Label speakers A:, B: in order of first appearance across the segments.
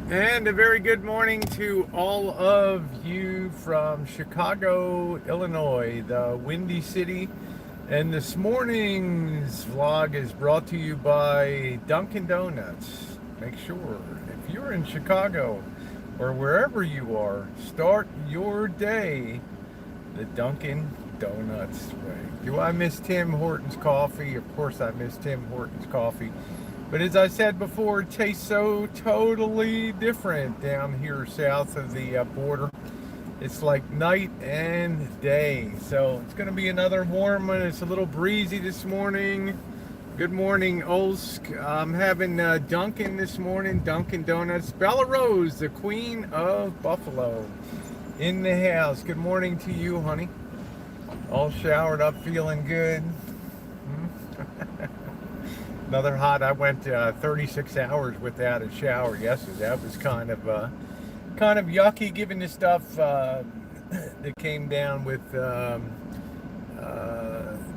A: And a very good morning to all of you from Chicago, Illinois, the Windy City. And this morning's vlog is brought to you by Dunkin' Donuts. Make sure, if you're in Chicago or wherever you are, start your day the Dunkin' Donuts way. Do I miss Tim Hortons coffee? Of course I miss Tim Hortons coffee. But as I said before, it tastes so totally different down here south of the border. It's like night and day. So it's going to be another warm one. It's a little breezy this morning. Good morning, Olsk. I'm having Dunkin' this morning, Dunkin' Donuts. Bella Rose, the queen of Buffalo, in the house. Good morning to you, honey. All showered up, feeling good. Another hot. I went 36 hours without a shower yesterday. That was kind of yucky, given the stuff that came down with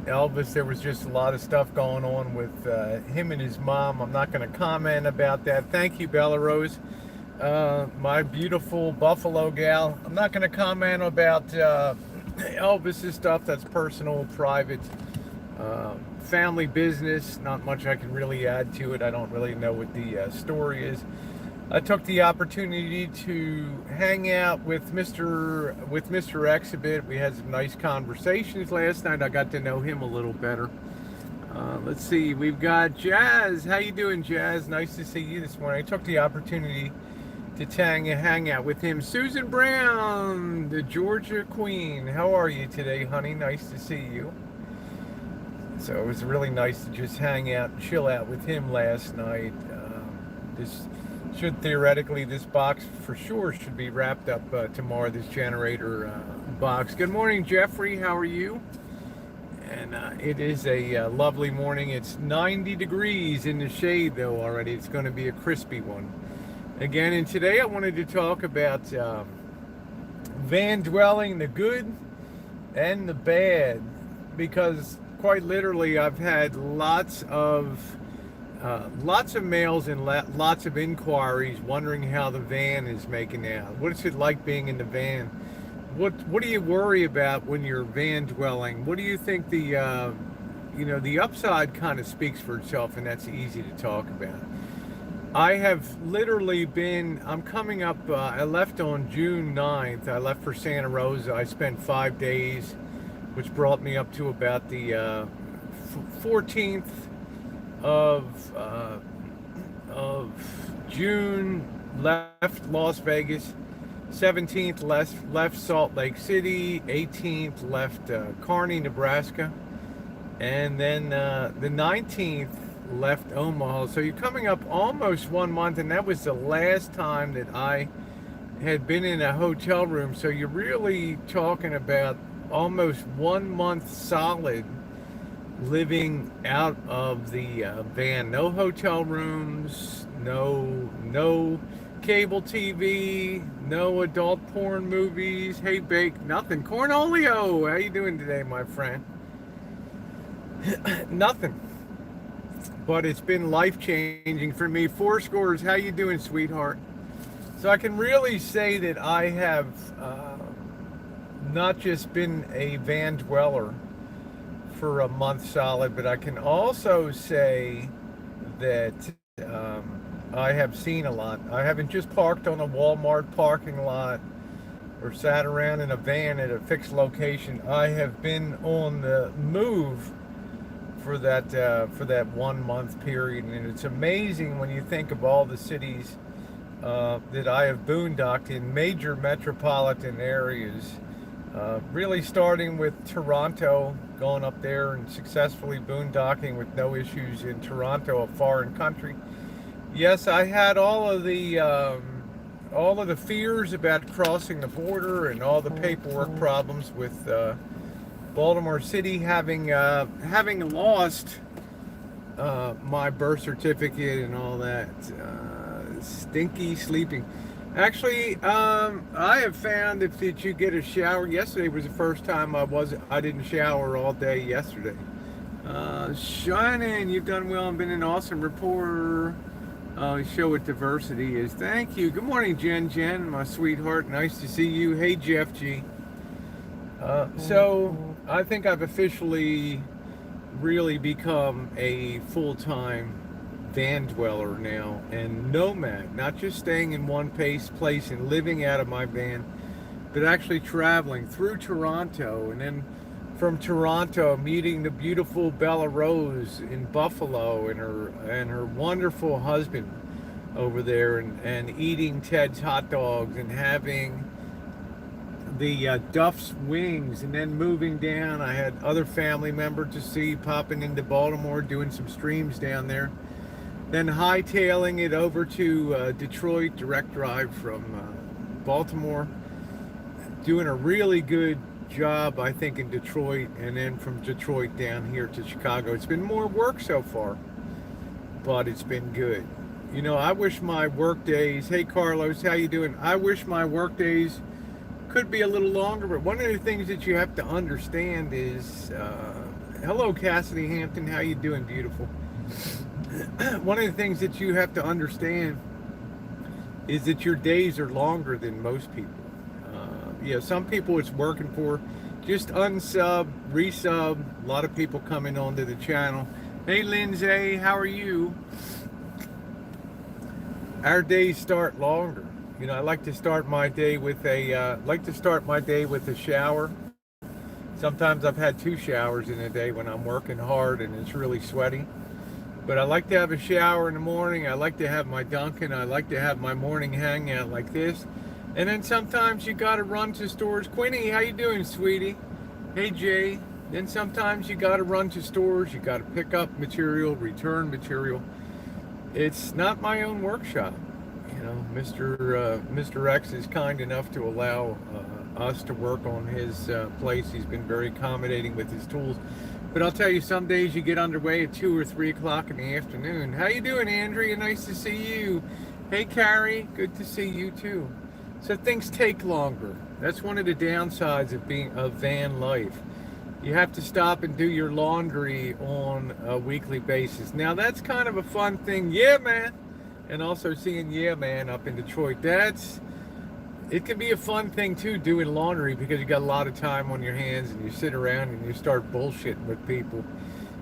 A: Elvis. There was just a lot of stuff going on with him and his mom. I'm not going to comment about that. Thank you, Bella Rose, my beautiful Buffalo gal. I'm not going to comment about Elvis's stuff. That's personal, private. Family business. Not much I can really add to it. I don't really know what the story is. I took the opportunity to hang out with Mr. X a bit. We had some nice conversations last night. I got to know him a little better. Let's see. We've got Jazz. How you doing, Jazz? Nice to see you this morning. I took the opportunity to hang out with him. Susan Brown, the Georgia Queen. How are you today, honey? Nice to see you. So it was really nice to just hang out and chill out with him last night. This box for sure should be wrapped up tomorrow, this generator box. Good morning, Jeffrey. How are you? And it is a lovely morning. It's 90 degrees in the shade, though, already. It's going to be a crispy one. Again, and today I wanted to talk about van dwelling, the good and the bad, because quite literally, I've had lots of mails and lots of inquiries wondering how the van is making out. What's it like being in the van? What do you worry about when you're van dwelling? What do you think the upside kind of speaks for itself, and that's easy to talk about. I have literally I'm coming up, I left on June 9th. I left for Santa Rosa. I spent 5 days, which brought me up to about the 14th of June. Left Las Vegas. 17th left Salt Lake City. 18th left Kearney, Nebraska, and then the 19th left Omaha. So you're coming up almost 1 month, and that was the last time that I had been in a hotel room. So you're really talking about almost 1 month solid living out of the van. No hotel rooms, no cable TV, no adult porn movies, hay bake, nothing. Cornolio, how you doing today, my friend? Nothing. But it's been life-changing for me. Fourscores, how you doing, sweetheart? So I can really say that I have not just been a van dweller for a month solid, but I can also say that I have seen a lot. I haven't just parked on a Walmart parking lot or sat around in a van at a fixed location. I have been on the move for that 1 month period, and it's amazing when you think of all the cities that I have boondocked in, major metropolitan areas. Really starting with Toronto, going up there and successfully boondocking with no issues in Toronto, a foreign country. Yes, I had all of the fears about crossing the border and all the paperwork problems with Baltimore City, having lost my birth certificate and all that. Stinky sleeping. Actually, I have found that if you get a shower, yesterday was the first time I didn't shower all day yesterday. Shannon, you've done well and been an awesome reporter. Show what diversity is. Thank you. Good morning, Jen, my sweetheart. Nice to see you. Hey, Jeff G. So I think I've officially really become a full-time van dweller now and nomad, not just staying in one place and living out of my van, but actually traveling through Toronto, and then from Toronto meeting the beautiful Bella Rose in Buffalo and her wonderful husband over there, and eating Ted's hot dogs and having the Duff's wings, and then moving down. I had other family members to see, popping into Baltimore, doing some streams down there, then hightailing it over to Detroit, direct drive from Baltimore, doing a really good job, I think, in Detroit, and then from Detroit down here to Chicago. It's been more work so far, but it's been good. You know, I wish my work days, hey Carlos, how you doing? I wish my work days could be a little longer, but one of the things that you have to understand is, hello Cassidy Hampton, how you doing, beautiful? One of the things that you have to understand is that your days are longer than most people. Yeah, some people it's working for. Just unsub, resub. A lot of people coming onto the channel. Hey Lindsay, how are you? Our days start longer. You know, I like to start my day with a shower. Sometimes I've had 2 showers in a day when I'm working hard and it's really sweaty. But I like to have a shower in the morning. I like to have my Dunkin'. I like to have my morning hangout like this. And then sometimes you gotta run to stores. Quinny, how you doing, sweetie? Hey, Jay. Then sometimes you gotta run to stores. You gotta pick up material, return material. It's not my own workshop. You know, Mr. X is kind enough to allow us to work on his place. He's been very accommodating with his tools. But I'll tell you, some days you get underway at 2 or 3 o'clock in the afternoon. How you doing, Andrea? Nice to see you. Hey, Carrie. Good to see you, too. So things take longer. That's one of the downsides of being a van life. You have to stop and do your laundry on a weekly basis. Now that's kind of a fun thing. Yeah, man. And also seeing Yeah Man up in Detroit. It can be a fun thing too, doing laundry, because you got a lot of time on your hands and you sit around and you start bullshitting with people.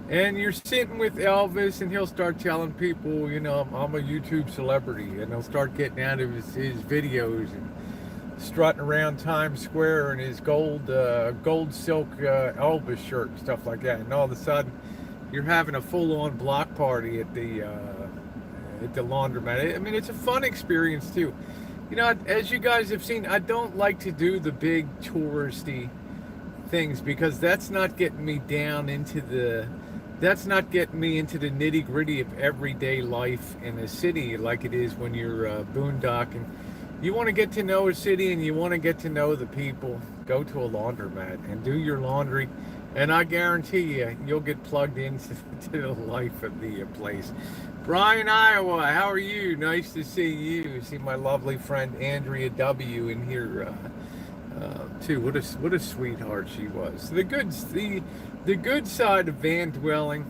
A: And you're sitting with Elvis and he'll start telling people, you know, I'm a YouTube celebrity, and he'll start getting out of his videos and strutting around Times Square in his gold silk Elvis shirt and stuff like that. And all of a sudden you're having a full-on block party at the laundromat. I mean, it's a fun experience too. You know, as you guys have seen, I don't like to do the big touristy things, because that's not getting me down into the nitty-gritty of everyday life in a city like it is when you're boondocking. You want to get to know a city and you want to get to know the people, go to a laundromat and do your laundry, and I guarantee you'll get plugged into the life of the place. Brian, Iowa, how are you? Nice to see you. See my lovely friend Andrea W. in here too. What a sweetheart she was. The good side of van dwelling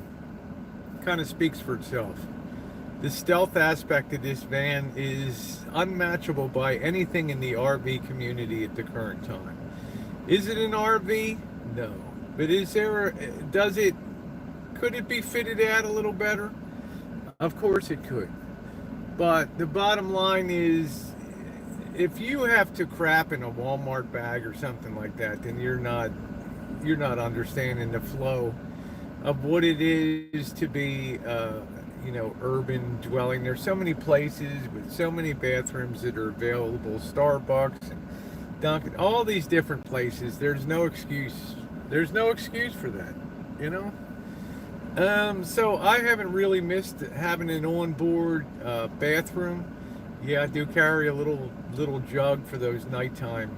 A: kind of speaks for itself. The stealth aspect of this van is unmatchable by anything in the RV community at the current time. Is it an RV? No. But could it be fitted out a little better? Of course it could. But the bottom line is, if you have to crap in a Walmart bag or something like that, then you're not understanding the flow of what it is to be urban dwelling. There's so many places with so many bathrooms that are available, Starbucks and Dunkin', all these different places. There's no excuse for that, you know. So I haven't really missed having an onboard bathroom. Yeah, I do carry a little jug for those nighttime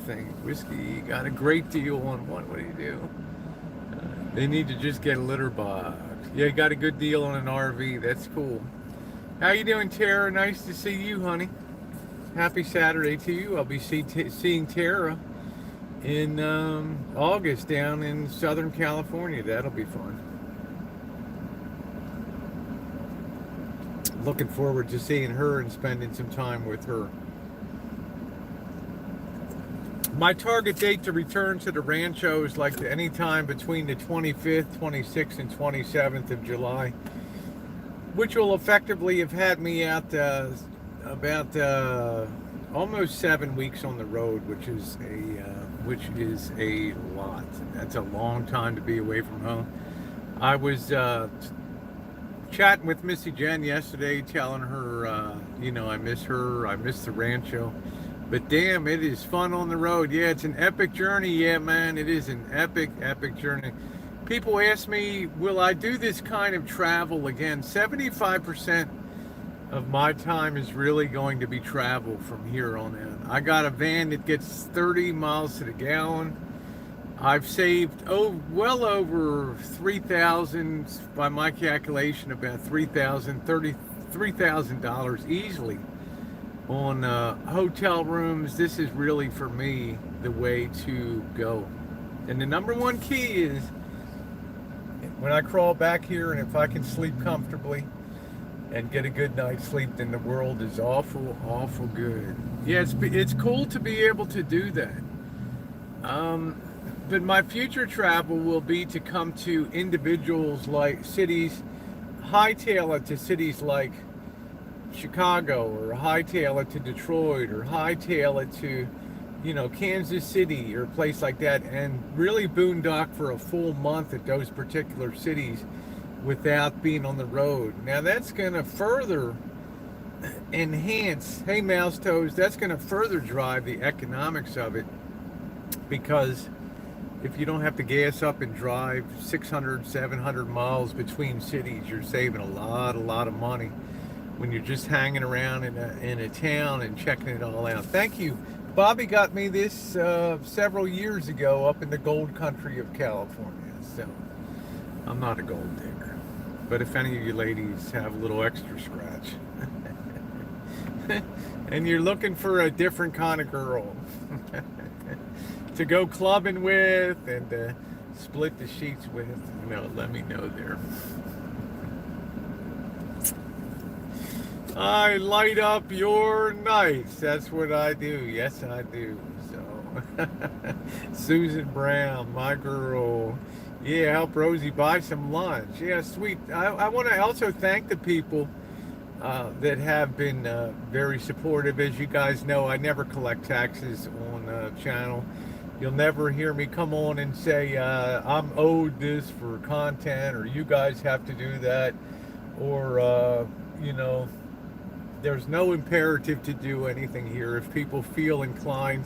A: things. Whiskey, got a great deal on one. What do you do? They need to just get a litter box. Yeah, you got a good deal on an RV. That's cool. How you doing, Tara? Nice to see you, honey. Happy Saturday to you. I'll be seeing Tara in August down in Southern California. That'll be fun. looking forward to seeing her and spending some time with her. My target date to return to the Rancho is like any time between the 25th, 26th, and 27th of July, which will effectively have had me out about almost 7 weeks on the road, which is a lot. That's a long time to be away from home. I was chatting with Missy Jenn yesterday, telling her, I miss her, I miss the Rancho. But damn, it is fun on the road. Yeah, it's an epic journey. Yeah, man, it is an epic journey. People ask me, will I do this kind of travel again? 75% of my time is really going to be travel from here on in. I got a van that gets 30 miles to the gallon. I've saved well over 3,000, by my calculation, about $3,000 easily on hotel rooms. This is really, for me, the way to go. And the number one key is when I crawl back here, and if I can sleep comfortably and get a good night's sleep, then the world is awful good. Yeah, it's cool to be able to do that. But my future travel will be to come to individuals like cities, hightail it to cities like Chicago, or hightail it to Detroit, or hightail it to, Kansas City, or a place like that, and really boondock for a full month at those particular cities without being on the road. Now that's going to further enhance, hey mouse toes, that's going to further drive the economics of it, because if you don't have to gas up and drive 600, 700 miles between cities, you're saving a lot of money when you're just hanging around in a town and checking it all out. Thank you. Bobby got me this several years ago up in the gold country of California. So I'm not a gold digger, but if any of you ladies have a little extra scratch and you're looking for a different kind of girl to go clubbing with and split the sheets with, let me know there. I light up your nights. That's what I do. Yes, I do. So, Susan Brown, my girl. Yeah, help Rosie buy some lunch. Yeah, sweet. I want to also thank the people that have been very supportive. As you guys know, I never collect taxes on the channel. You'll never hear me come on and say, I'm owed this for content, or you guys have to do that, or, there's no imperative to do anything here. If people feel inclined,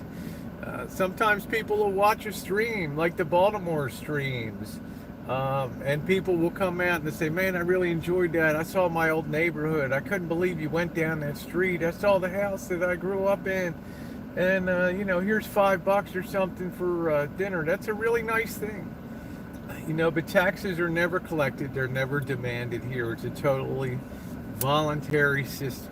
A: sometimes people will watch a stream, like the Baltimore streams, and people will come out and say, man, I really enjoyed that. I saw my old neighborhood. I couldn't believe you went down that street. I saw the house that I grew up in. And, here's $5 or something for dinner. That's a really nice thing. But taxes are never collected. They're never demanded here. It's a totally voluntary system.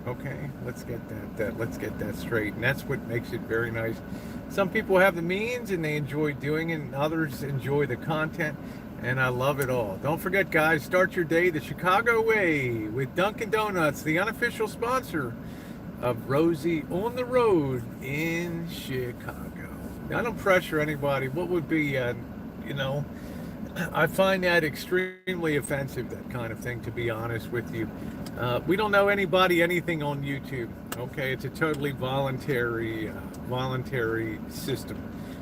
A: Okay, let's get that straight. And that's what makes it very nice. Some people have the means and they enjoy doing it, and others enjoy the content. And I love it all. Don't forget, guys, start your day the Chicago way with Dunkin' Donuts, the unofficial sponsor of Rosie on the Road in Chicago. I don't pressure anybody. What would be, I find that extremely offensive, that kind of thing, to be honest with you. We don't know anybody anything on YouTube. Okay, it's a totally voluntary system,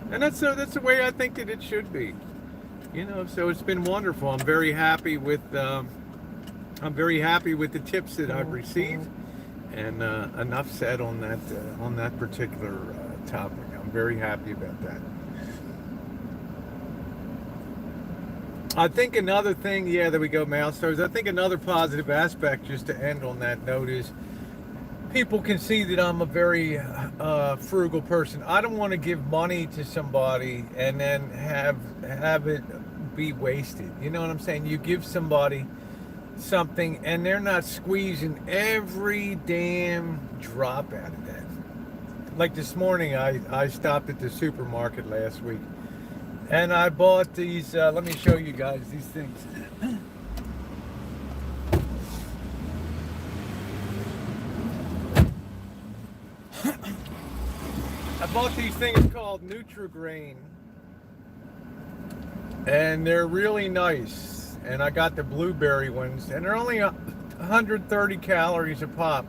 A: and that's the way I think that it should be. So it's been wonderful. I'm very happy with the tips that I've received. And enough said on that particular topic. I'm very happy about that. I think another thing, yeah, there we go, mouse toes. I think another positive aspect, just to end on that note, is people can see that I'm a very frugal person. I don't want to give money to somebody and then have it be wasted. You know what I'm saying? You give somebody something and they're not squeezing every damn drop out of that. Like this morning, I stopped at the supermarket last week and I bought these, let me show you guys these things. bought these things called Nutrigrain, and they're really nice. And I got the blueberry ones, and they're only 130 calories a pop.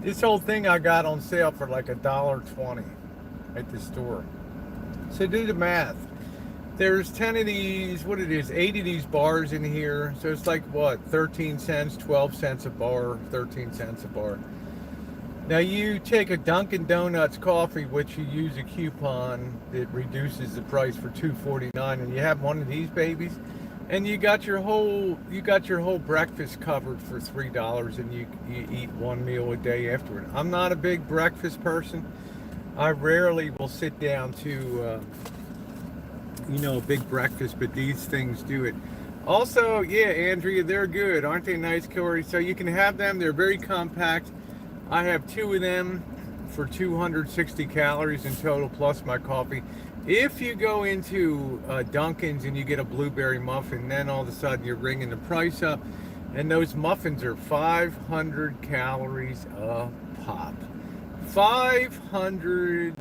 A: This whole thing I got on sale for like $1.20 at the store. So do the math. There's 10 of these, 8 of these bars in here. So it's like what, 13 cents, 12 cents a bar, 13 cents a bar. Now you take a Dunkin' Donuts coffee, which you use a coupon that reduces the price for $2.49, and you have one of these babies, and you got your whole breakfast covered for $3, and you eat one meal a day afterward. I'm not a big breakfast person. I rarely will sit down to a big breakfast, but these things do it. Also, yeah, Andrea, they're good, aren't they nice, Corey? So you can have them. They're very compact. I have 2 of them for 260 calories in total, plus my coffee. If you go into Dunkin's and you get a blueberry muffin, then all of a sudden you're ringing the price up, and those muffins are 500 calories a pop. 500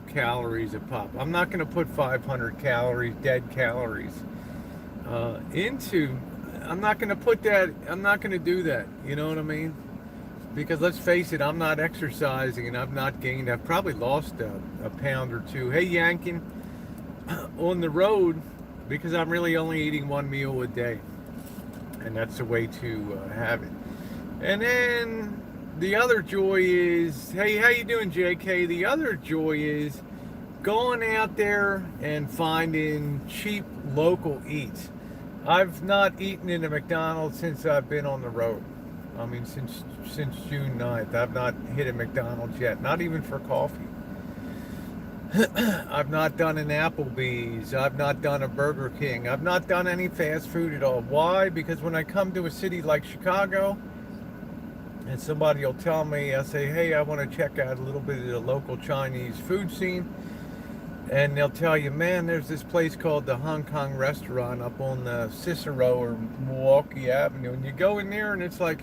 A: calories a pop. I'm not going to put 500 calories, dead calories, I'm not going to put that, I'm not going to do that, you know what I mean? Because let's face it, I'm not exercising, and I've not gained, I've probably lost a pound or 2. Hey, Yankin, on the road, because I'm really only eating one meal a day, and that's the way to have it. And then the other joy is, hey, how you doing, JK? The other joy is going out there and finding cheap local eats. I've not eaten in a McDonald's since I've been on the road. I mean, since June 9th, I've not hit a McDonald's yet, not even for coffee. I've not done an Applebee's. I've not done a Burger King. I've not done any fast food at all. Why? Because when I come to a city like Chicago, and somebody will tell me, I say, hey, I want to check out a little bit of the local Chinese food scene. And they'll tell you, man, there's this place called the Hong Kong restaurant up on the Cicero or Milwaukee Avenue. And you go in there and it's like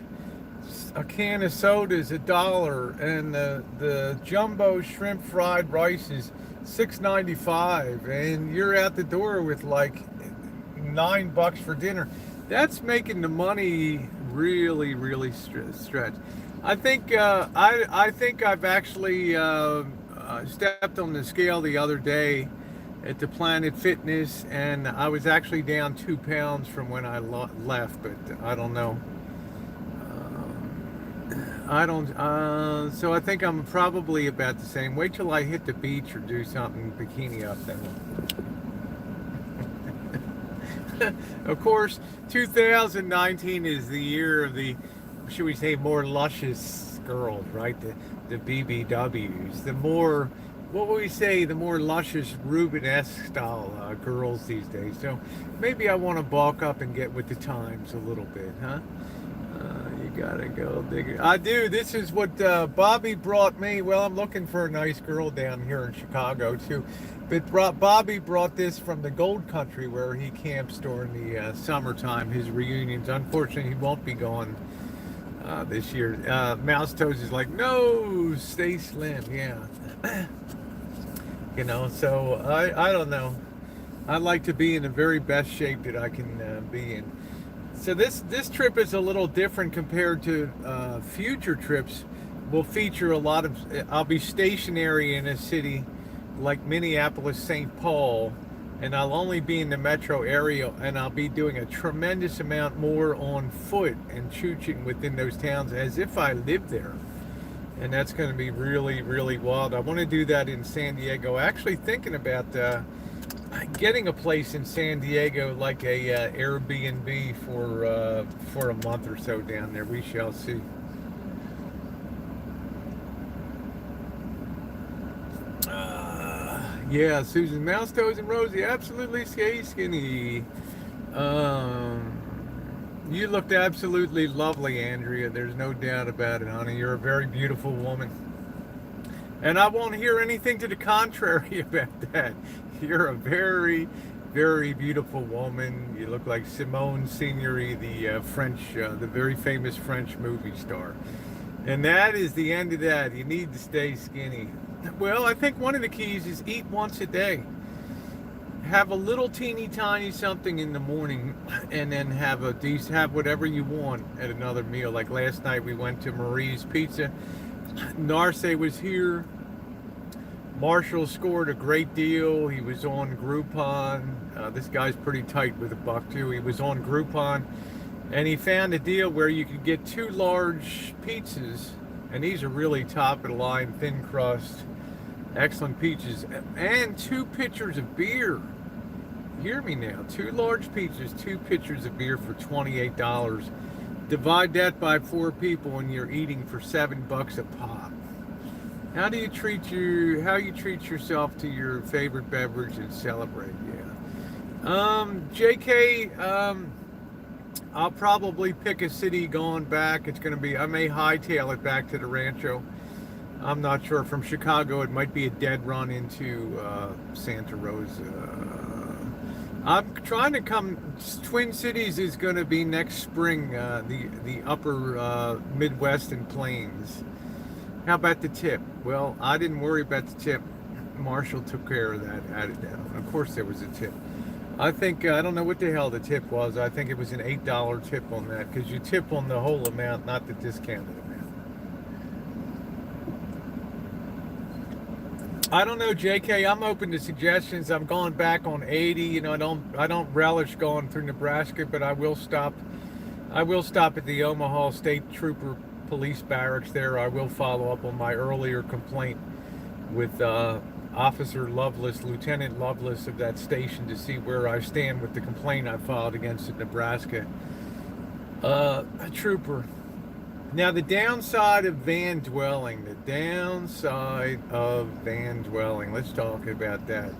A: a can of soda is $1, and the jumbo shrimp fried rice is $6.95, and you're out the door with like $9 for dinner. That's making the money really, really stretch. I think I've actually stepped on the scale the other day at the Planet Fitness, and I was actually down 2 pounds from when I left, but I don't know. So I think I'm probably about the same. Wait till I hit the beach or do something bikini up then. Of course, 2019 is the year of the, should we say, more luscious girls, right? The BBWs, the more, what would we say, the more luscious Rubenesque style girls these days. So maybe I want to bulk up and get with the times a little bit, huh? You gotta go dig. I do. This is what Bobby brought me. Well, I'm looking for a nice girl down here in Chicago too. But Bobby brought this from the Gold Country where he camps during the summertime, his reunions. Unfortunately, he won't be going this year. Mouse Toes is like, no, stay slim. Yeah. You know, so I don't know. I like to be in the very best shape that I can be in. So this trip is a little different compared to future trips. Will feature a lot of, I'll be stationary in a city like Minneapolis, St. Paul, and I'll only be in the metro area, and I'll be doing a tremendous amount more on foot and chooching within those towns as if I lived there. And that's going to be really, really wild. I want to do that in San Diego. Actually thinking about getting a place in San Diego, like a Airbnb for a month or so down there. We shall see. Yeah, Susan, Mouse Toes and Rosie, absolutely skinny. You looked absolutely lovely, Andrea. There's no doubt about it, honey. You're a very beautiful woman. And I won't hear anything to the contrary about that. You're a very, very beautiful woman. You look like Simone Signory, the French, the very famous French movie star. And that is the end of that. You need to stay skinny. Well, I think one of the keys is eat once a day. Have a little teeny tiny something in the morning, and then have whatever you want at another meal. Like last night we went to Marie's Pizza. Narce was here. Marshall scored a great deal. He was on Groupon. This guy's pretty tight with a buck too. He was on Groupon, and he found a deal where you could get 2 large pizzas, and these are really top of the line, thin crust, excellent pizzas, and 2 pitchers of beer. Hear me now. 2 large pizzas, 2 pitchers of beer for $28. Divide that by 4 people, and you're eating for $7 a pop. How you treat yourself to your favorite beverage and celebrate? Yeah. JK, I'll probably pick a city going back. It's going to be, I may hightail it back to the Rancho. I'm not sure. From Chicago, it might be a dead run into Santa Rosa. I'm trying to come. Twin Cities is going to be next spring. The upper Midwest and Plains. How about the tip? Well, I didn't worry about the tip. Marshall took care of that, added that on. Of course there was a tip. I think, I don't know what the hell the tip was. I think it was an $8 tip on that, because you tip on the whole amount, not the discounted amount. I don't know, JK. I'm open to suggestions. I'm going back on 80. You know, I don't relish going through Nebraska, but I will stop at the Omaha State Trooper Police Barracks there. I will follow up on my earlier complaint with Officer Lovelace, Lieutenant Lovelace of that station, to see where I stand with the complaint I filed against the Nebraska trooper. Now, the downside of van dwelling, let's talk about that.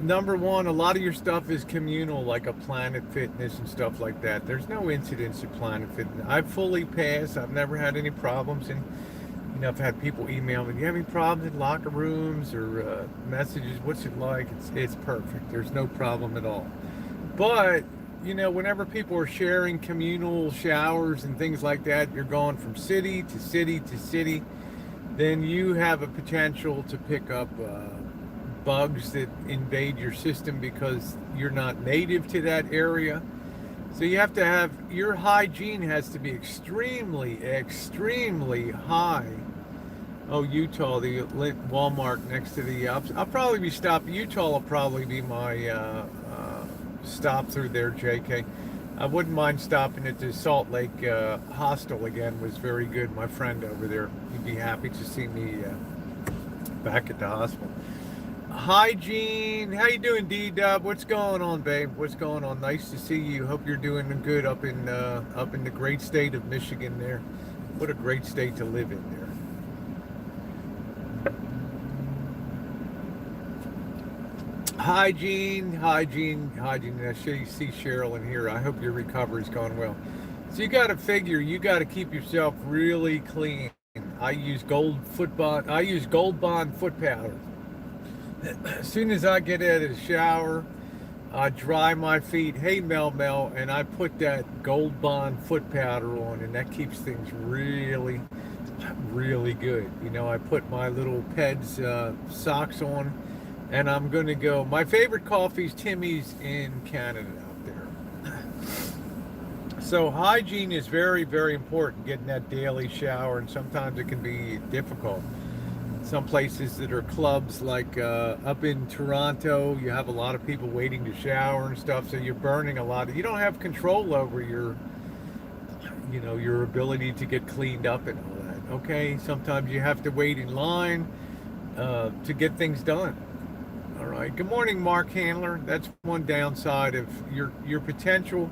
A: Number one, a lot of your stuff is communal, like a Planet Fitness and stuff like that. There's no incidents at Planet Fitness. I've fully passed. I've never had any problems. And, you know, I've had people email me, do you have any problems in locker rooms or messages? What's it like? It's perfect. There's no problem at all. But, you know, whenever people are sharing communal showers and things like that, you're going from city to city to city, then you have a potential to pick up bugs that invade your system because you're not native to that area. So you have to have, your hygiene has to be extremely, extremely high. Oh, Utah, the Walmart next to the, I'll probably be stopping, Utah will probably be my stop through there, JK. I wouldn't mind stopping at the Salt Lake Hostel again. Was very good. My friend over there, he'd be happy to see me back at the hospital. Hygiene, how you doing, D-Dub? What's going on, babe? What's going on? Nice to see you. Hope you're doing good up in the great state of Michigan there. What a great state to live in there. Hygiene. I see Cheryl in here. I hope your recovery's going well. So you got to figure, you got to keep yourself really clean. I use Gold Bond foot powder. As soon as I get out of the shower, I dry my feet, hey Mel, and I put that Gold Bond foot powder on, and that keeps things really, really good. You know, I put my little Peds socks on, and I'm going to go. My favorite coffee's Timmy's in Canada out there. So hygiene is very, very important, getting that daily shower, and sometimes it can be difficult. Some places that are clubs, like up in Toronto, you have a lot of people waiting to shower and stuff, so you're burning a lot. You don't have control over your ability to get cleaned up and all that. Okay, sometimes you have to wait in line to get things done. All right. Good morning, Mark Handler. That's one downside of your potential,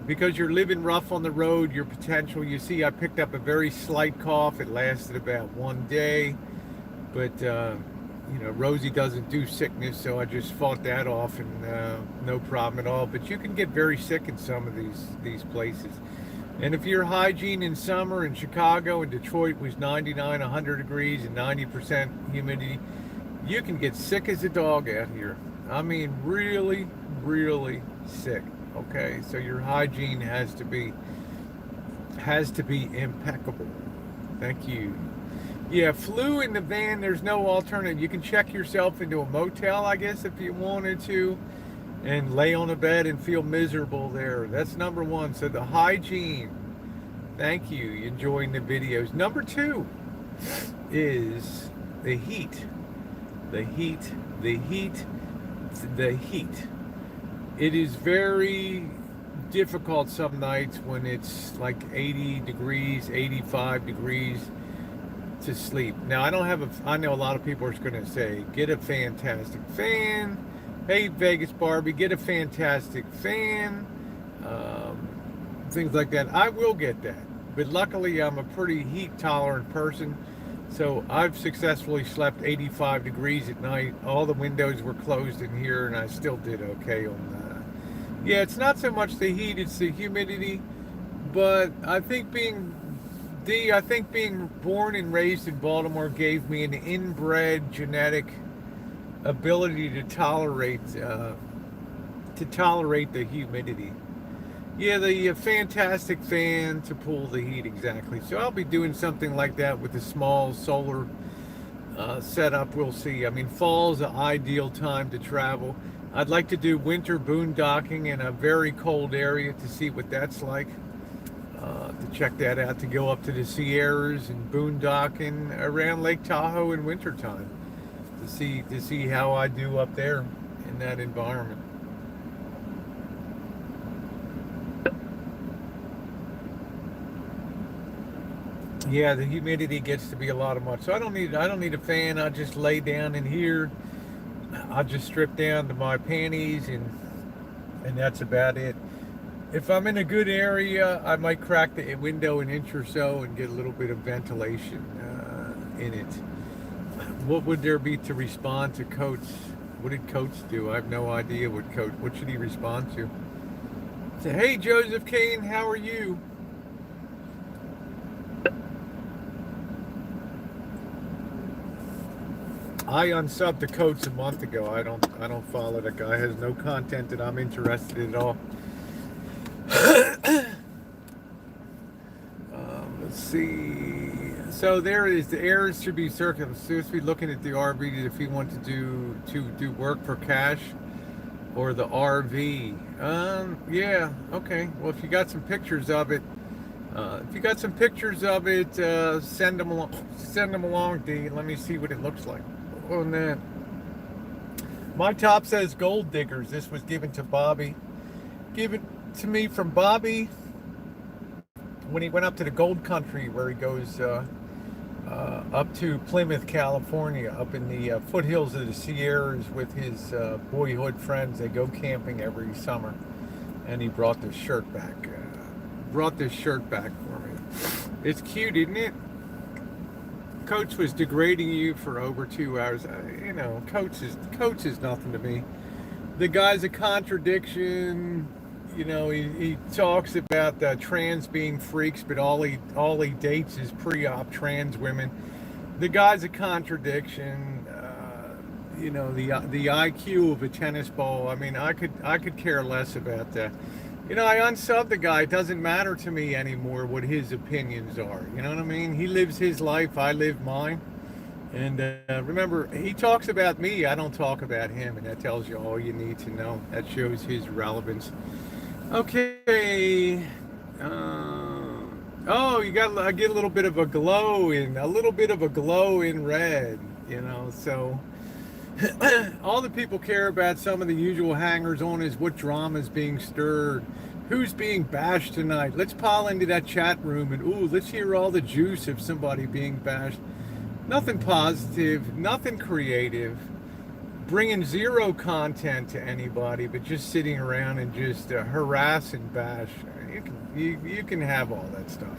A: because you're living rough on the road. Your potential. You see, I picked up a very slight cough. It lasted about 1 day. But, Rosie doesn't do sickness, so I just fought that off, and no problem at all. But you can get very sick in some of these places. And if your hygiene in summer in Chicago and Detroit was 99, 100 degrees and 90% humidity, you can get sick as a dog out here. I mean, really, really sick. Okay, so your hygiene has to be has to be impeccable. Thank you. Yeah, flu in the van, there's no alternative. You can check yourself into a motel, I guess, if you wanted to, and lay on a bed and feel miserable there. That's number one. So the hygiene. Thank you. Enjoying the videos. Number two is the heat. The heat. The heat. The heat. It is very difficult some nights when it's like 80 degrees, 85 degrees to sleep. Now, I know a lot of people are going to say, get a fantastic fan. Hey, Vegas Barbie, get a fantastic fan. Things like that. I will get that. But luckily, I'm a pretty heat tolerant person. So I've successfully slept 85 degrees at night. All the windows were closed in here, and I still did okay on that. Yeah, it's not so much the heat, it's the humidity. But I think being born and raised in Baltimore gave me an inbred genetic ability to tolerate the humidity. Yeah, the fantastic fan to pull the heat, exactly. So I'll be doing something like that with a small solar setup. We'll see. I mean, fall's an ideal time to travel. I'd like to do winter boondocking in a very cold area to see what that's like. To check that out, to go up to the Sierras and boondocking around Lake Tahoe in wintertime to see how I do up there in that environment. Yeah, the humidity gets to be a lot of much. So I don't need a fan. I'll just lay down in here. I'll just strip down to my panties and that's about it. If I'm in a good area, I might crack the window an inch or so and get a little bit of ventilation in it. What would there be to respond to Coates? What did Coates do? I have no idea what should he respond to? Say, hey, Joseph Kane, how are you? I unsubbed to Coates a month ago. I don't follow that guy. Has no content that I'm interested in at all. Let's see. So there it is. The heirs should be seriously looking at the RV if you want to do work for cash, or the RV. Yeah. Okay. Well, if you got some pictures of it, send them along, D. Let me see what it looks like. On that. My top says Gold Diggers. This was given to Bobby. Given to me from Bobby when he went up to the Gold Country, where he goes up to Plymouth, California, up in the foothills of the Sierras with his boyhood friends. They go camping every summer, and he brought this shirt back. For me. It's cute, isn't it? Coach was degrading you for over 2 hours. Coach is nothing to me. The guy's a contradiction. He talks about trans being freaks, but all he dates is pre-op trans women. The guy's a contradiction. The IQ of a tennis ball. I mean, I could care less about that. I unsubbed the guy. It doesn't matter to me anymore what his opinions are. You know what I mean? He lives his life. I live mine. And remember, he talks about me. I don't talk about him. And that tells you all you need to know. That shows his relevance. Okay. I get a little bit of a glow in red. So all the people care about, some of the usual hangers on, is what drama is being stirred, who's being bashed tonight. Let's pile into that chat room and let's hear all the juice of somebody being bashed. Nothing positive, nothing creative, bringing zero content to anybody, but just sitting around and just harass and bash. You can have all that stuff.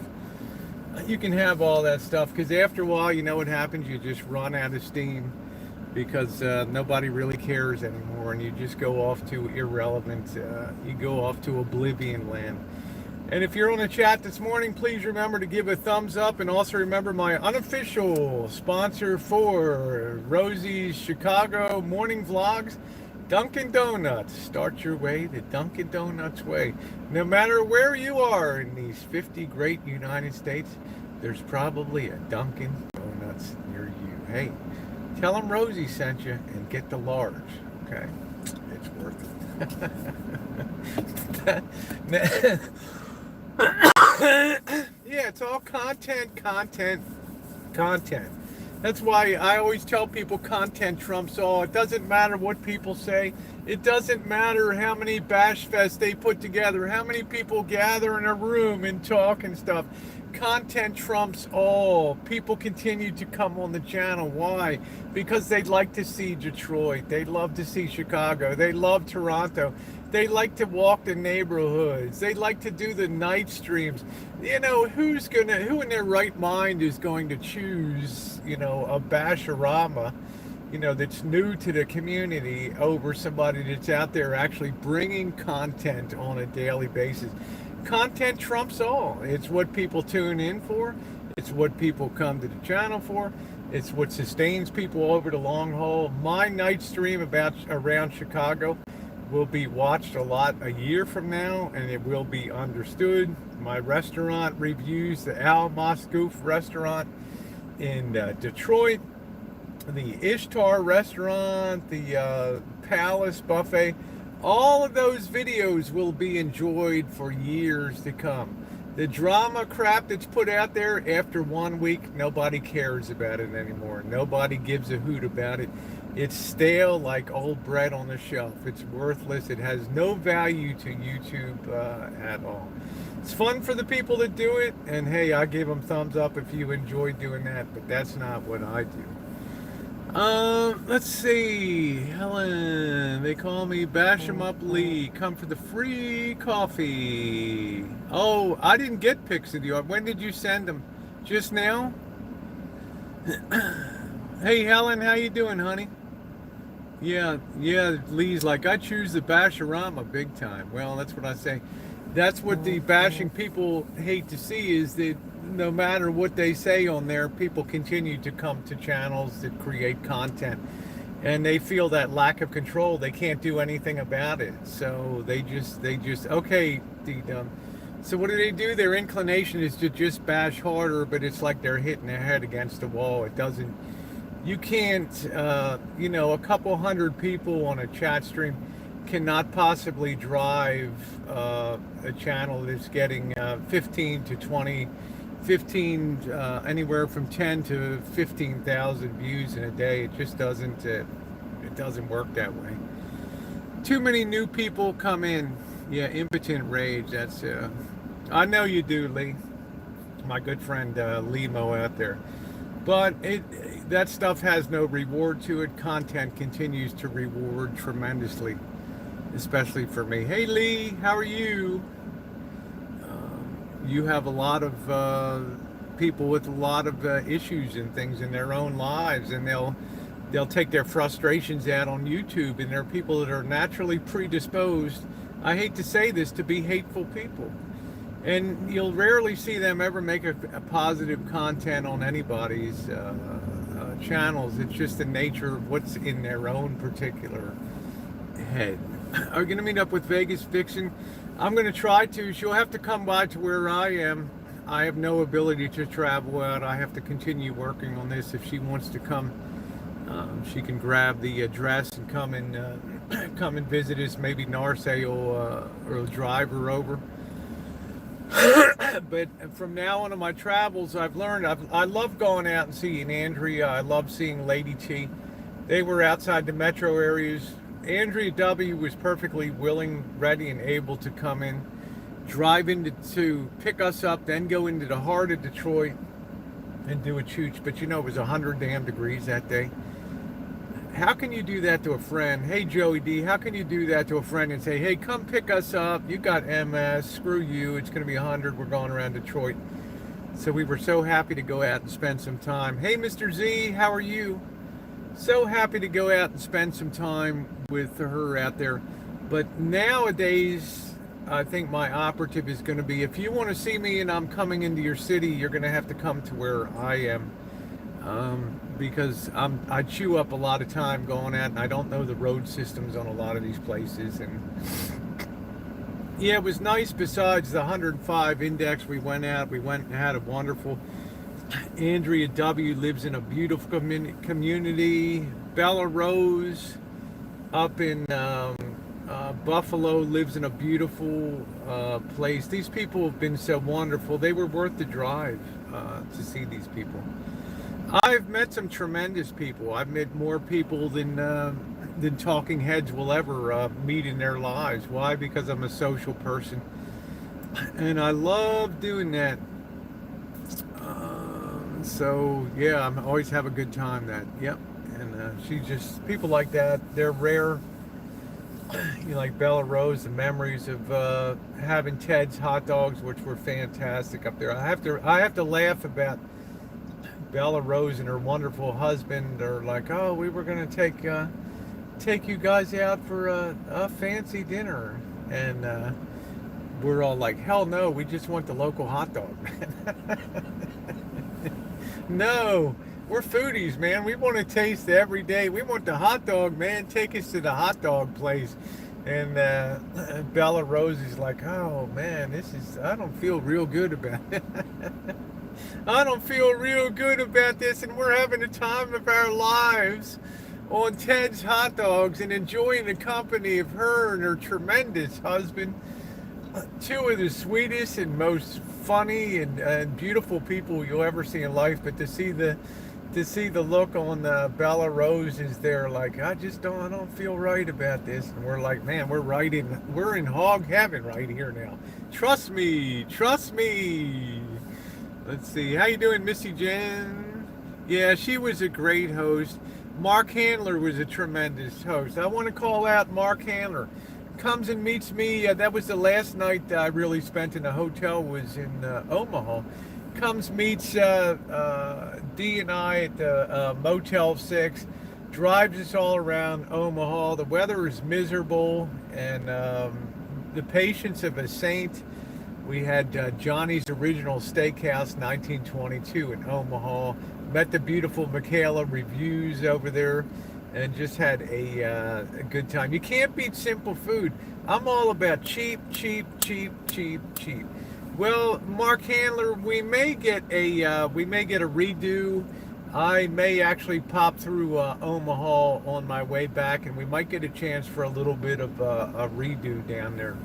A: You can have all that stuff, because after a while, you know what happens? You just run out of steam, because nobody really cares anymore, and you just go off to irrelevant, you go off to oblivion land. And if you're on the chat this morning, please remember to give a thumbs up, and also remember my unofficial sponsor for Rosie's Chicago morning vlogs Dunkin' Donuts. Start your way the Dunkin' Donuts way. No matter where you are in these 50 great United States, there's probably a Dunkin' Donuts near you. Hey, tell them Rosie sent you and get the large. Okay? It's worth it. Yeah, it's all content. That's why I always tell people content trumps all. It doesn't matter what people say. It doesn't matter how many bash fests they put together, how many people gather in a room and talk and stuff. Content trumps all. People continue to come on the channel. Why? Because they like to see Detroit. They love to see Chicago. They love Toronto. They like to walk the neighborhoods. They like to do the night streams. You know, who in their right mind is going to choose, a Basharama, that's new to the community over somebody that's out there actually bringing content on a daily basis? Content trumps all. It's what people tune in for. It's what people come to the channel for. It's what sustains people over the long haul. My night stream around Chicago will be watched a lot a year from now, and it will be understood. My restaurant reviews, the Al Moscoof restaurant in Detroit, the Ishtar restaurant, the Palace Buffet, all of those videos will be enjoyed for years to come. The drama crap that's put out there, after 1 week, nobody cares about it anymore. Nobody gives a hoot about it. It's stale like old bread on the shelf. It's worthless. It has no value to YouTube at all. It's fun for the people that do it, and hey, I give them thumbs up if you enjoy doing that, but that's not what I do. Let's see. Helen, they call me Bash 'em Up Lee. Come for the free coffee. Oh, I didn't get pics of you. When did you send them? Just now? Hey, Helen, how you doing, honey? Yeah, Lee's like, I choose the Basharama big time. Well, that's what I say. That's what the bashing people hate to see, is that no matter what they say on there, people continue to come to channels that create content, and they feel that lack of control. They can't do anything about it, so they just okay, D-dumb. So what do? Their inclination is to just bash harder, but it's like they're hitting their head against the wall. It doesn't, you can't, a couple hundred people on a chat stream cannot possibly drive a channel that's getting 15 to 20, anywhere from 10 to 15,000 views in a day. It just doesn't, it doesn't work that way. Too many new people come in. Yeah, impotent rage. That's, I know you do, Lee. My good friend Limo out there. But that stuff has no reward to it. Content continues to reward tremendously, especially for me. Hey Lee, how are you? You have a lot of people with a lot of issues and things in their own lives, and they'll take their frustrations out on YouTube, and there are people that are naturally predisposed, I hate to say this, to be hateful people. And you'll rarely see them ever make a positive content on anybody's channels. It's just the nature of what's in their own particular head. Are you going to meet up with Vegas Vixen? I'm going to try to. She'll have to come by to where I am. I have no ability to travel out. I have to continue working on this. If she wants to come, she can grab the address and come and visit us. Maybe Narce will drive her over. But from now on in my travels, I've learned I love going out and seeing Andrea. I love seeing Lady T. They were outside the metro areas. Andrea W. was perfectly willing, ready, and able to come in, drive in to pick us up, then go into the heart of Detroit and do a chooch. But it was 100 damn degrees that day. How can you do that to a friend? Hey, Joey D, how can you do that to a friend and say, hey, come pick us up. You got MS. Screw you. It's going to be 100. We're going around Detroit. So we were so happy to go out and spend some time. Hey, Mr. Z, how are you? So happy to go out and spend some time with her out there. But nowadays, I think my operative is going to be, if you want to see me and I'm coming into your city, you're going to have to come to where I am. because I chew up a lot of time going out, and I don't know the road systems on a lot of these places. And yeah, it was nice. Besides the 105 index, we went and had a wonderful. Andrea W. lives in a beautiful community. Bella Rose up in Buffalo lives in a beautiful place. These people have been so wonderful. They were worth the drive to see these people. I've met some tremendous people. I've met more people than talking heads will ever meet in their lives. Why? Because I'm a social person, and I love doing that. So yeah, I always have a good time. Yep. And people like that. They're rare. You know, like Bella Rose, the memories of having Ted's hot dogs, which were fantastic up there. I have to laugh about Bella Rose and her wonderful husband are like, oh, we were going to take you guys out for a fancy dinner. And we're all like, hell no, we just want the local hot dog. No, we're foodies, man. We want to taste every day. We want the hot dog, man. Take us to the hot dog place. And Bella Rose is like, oh, man, I don't feel real good about it. I don't feel real good about this, and we're having the time of our lives on Ted's hot dogs and enjoying the company of her and her tremendous husband. Two of the sweetest and most funny and beautiful people you'll ever see in life. But to see the look on Bella Rose is there, like, I don't feel right about this. And we're like, man, we're in hog heaven right here now. Trust me. Let's see. How you doing, Missy Jenn? Yeah, she was a great host. Mark Handler was a tremendous host. I want to call out Mark Handler. Comes and meets me. That was the last night I really spent in a hotel, was in Omaha. Comes, meets Dee and I at the Motel 6. Drives us all around Omaha. The weather is miserable, and the patience of a saint. We had Johnny's Original Steakhouse, 1922 in Omaha. Met the beautiful Michaela Reviews over there, and just had a good time. You can't beat simple food. I'm all about cheap. Well, Mark Handler, we may get a redo. I may actually pop through Omaha on my way back, and we might get a chance for a little bit of a redo down there.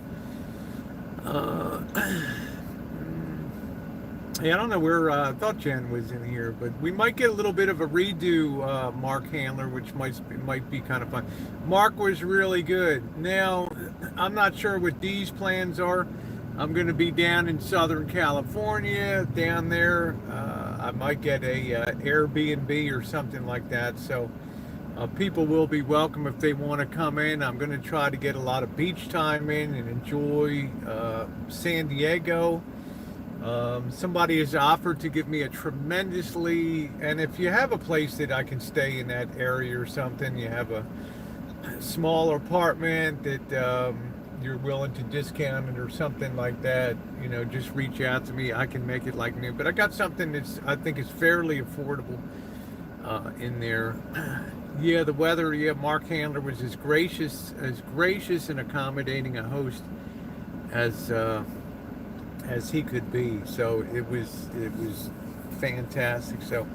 A: Yeah, I don't know where, I thought Jen was in here, but we might get a little bit of a redo, Mark Handler, which might be kind of fun. Mark was really good. Now, I'm not sure what Dee's plans are. I'm going to be down in Southern California, down there. I might get a Airbnb or something like that, so people will be welcome if they want to come in. I'm going to try to get a lot of beach time in and enjoy San Diego. Somebody has offered to give me a tremendously, and if you have a place that I can stay in that area or something, you have a small apartment that you're willing to discount it or something like that, you know, just reach out to me. I can make it like new. But I got something I think is fairly affordable in there. Yeah, the weather. Yeah, Mark Handler was as gracious and accommodating a host as he could be. So it was fantastic. So,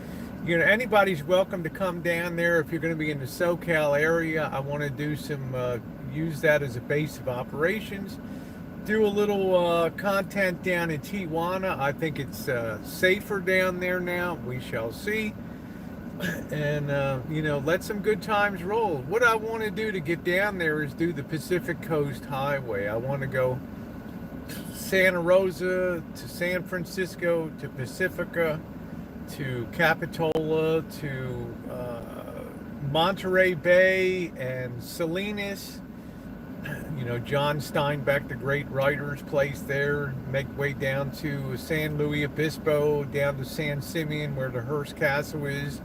A: you know, anybody's welcome to come down there. If you're going to be in the SoCal area, I want to do some use that as a base of operations. Do a little content down in Tijuana. I think it's safer down there now. We shall see. And you know, let some good times roll. What I want to do to get down there is do the Pacific Coast Highway. I want to go Santa Rosa to San Francisco to Pacifica to Capitola to Monterey Bay and Salinas. You know, John Steinbeck, the great writer's place there. Make way down to San Luis Obispo, down to San Simeon where the Hearst Castle is.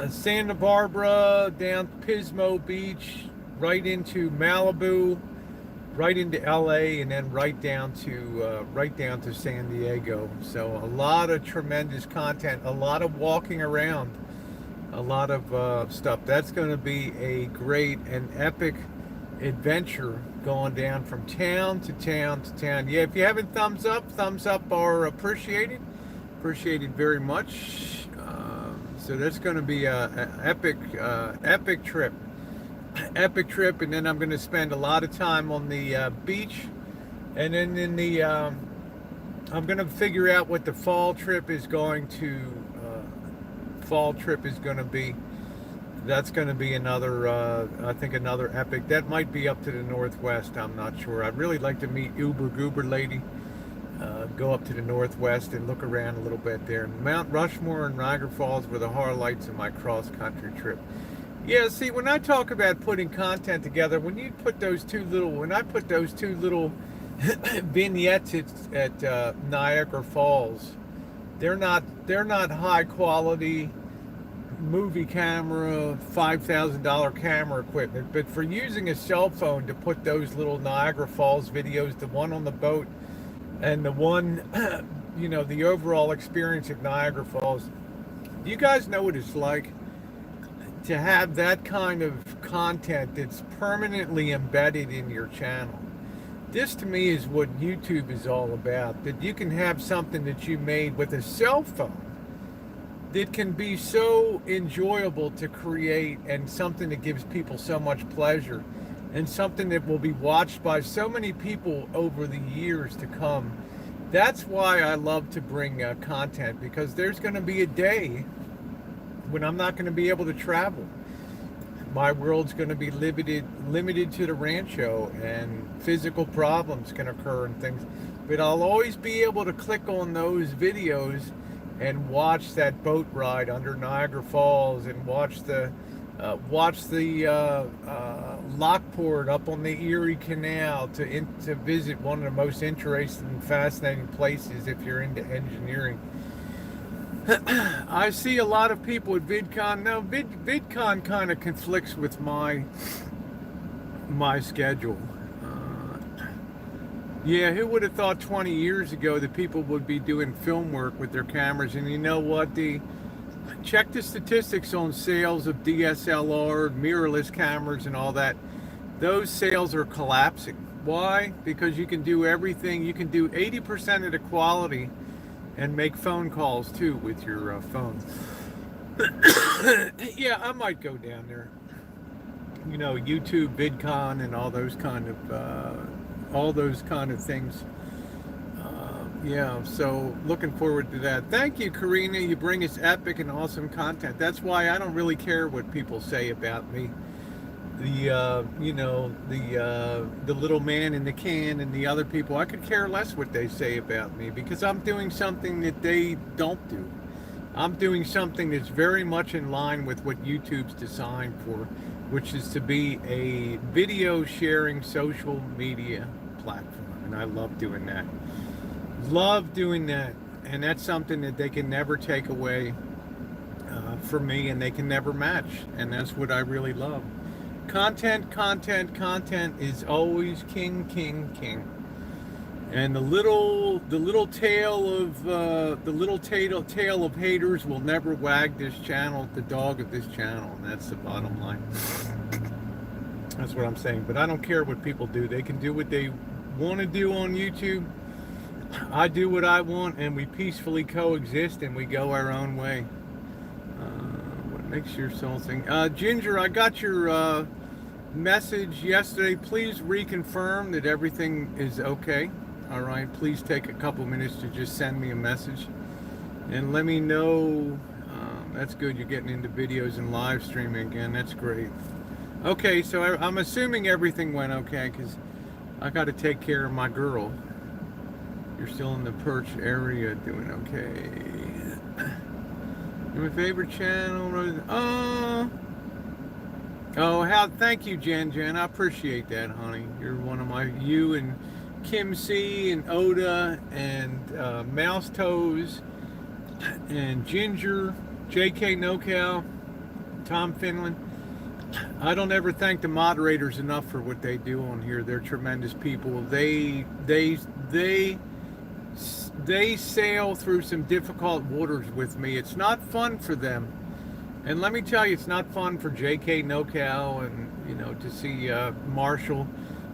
A: Santa Barbara, down Pismo Beach, right into Malibu. right into LA and then right down to San Diego. So a lot of tremendous content, a lot of walking around, a lot of stuff. That's going to be a great and epic adventure going down from town to town to town. Yeah, if you haven't thumbs up are appreciated very much. So that's going to be a epic trip. And then I'm going to spend a lot of time on the beach, and then in the I'm going to figure out what the fall trip is going to be. That's going to be another I think another epic. That might be up to the Northwest, I'm not sure. I'd really like to meet Uber Goober lady, go up to the Northwest and look around a little bit there. Mount Rushmore and Niagara Falls were the highlights of my cross-country trip. Yeah, see, when I talk about putting content together, when I put those two little vignettes at Niagara Falls, they're not high quality movie camera, $5,000 camera equipment, but for using a cell phone to put those little Niagara Falls videos, the one on the boat and the one, the overall experience of Niagara Falls, you guys know what it's like to have that kind of content that's permanently embedded in your channel. This to me is what YouTube is all about, that you can have something that you made with a cell phone that can be so enjoyable to create, and something that gives people so much pleasure, and something that will be watched by so many people over the years to come. That's why I love to bring content, because there's going to be a day when I'm not going to be able to travel. My world's going to be limited to the Rancho, and physical problems can occur and things. But I'll always be able to click on those videos and watch that boat ride under Niagara Falls, and watch the Lockport up on the Erie Canal to visit one of the most interesting and fascinating places if you're into engineering. I see a lot of people at VidCon. Now, VidCon kind of conflicts with my schedule. Yeah, who would have thought 20 years ago that people would be doing film work with their cameras? And you know what? Check the statistics on sales of DSLR, mirrorless cameras, and all that. Those sales are collapsing. Why? Because you can do everything. You can do 80% of the quality and make phone calls too with your phone. Yeah, I might go down there. YouTube, VidCon, and all those kind of things. Yeah, so looking forward to that. Thank you, Karina. You bring us epic and awesome content. That's why I don't really care what people say about me. The little man in the can and the other people, I could care less what they say about me, because I'm doing something that they don't do. I'm doing something that's very much in line with what YouTube's designed for, which is to be a video sharing social media platform. And I love doing that. And that's something that they can never take away from me, and they can never match. And that's what I really love. Content is always king. And the little tail of haters will never wag this channel, the dog of this channel. And that's the bottom line. That's what I'm saying. But I don't care what people do. They can do what they want to do on YouTube. I do what I want, and we peacefully coexist, and we go our own way. What makes your soul sing? Ginger, I got your message yesterday. Please reconfirm that everything is okay. All right, please take a couple minutes to just send me a message and let me know. That's good. You're getting into videos and live streaming again. That's great. Okay, so I'm assuming everything went okay, because I got to take care of my girl. You're still in the Perch area, doing okay. Your favorite channel, Rosa. Thank you, Jen. I appreciate that, honey. You're one of you and Kim C and Oda and Mouse Toes and Ginger, JK NoCal, Tom Finland. I don't ever thank the moderators enough for what they do on here. They're tremendous people. They sail through some difficult waters with me. It's not fun for them. And let me tell you, it's not fun for JK NoCal and, to see Marshall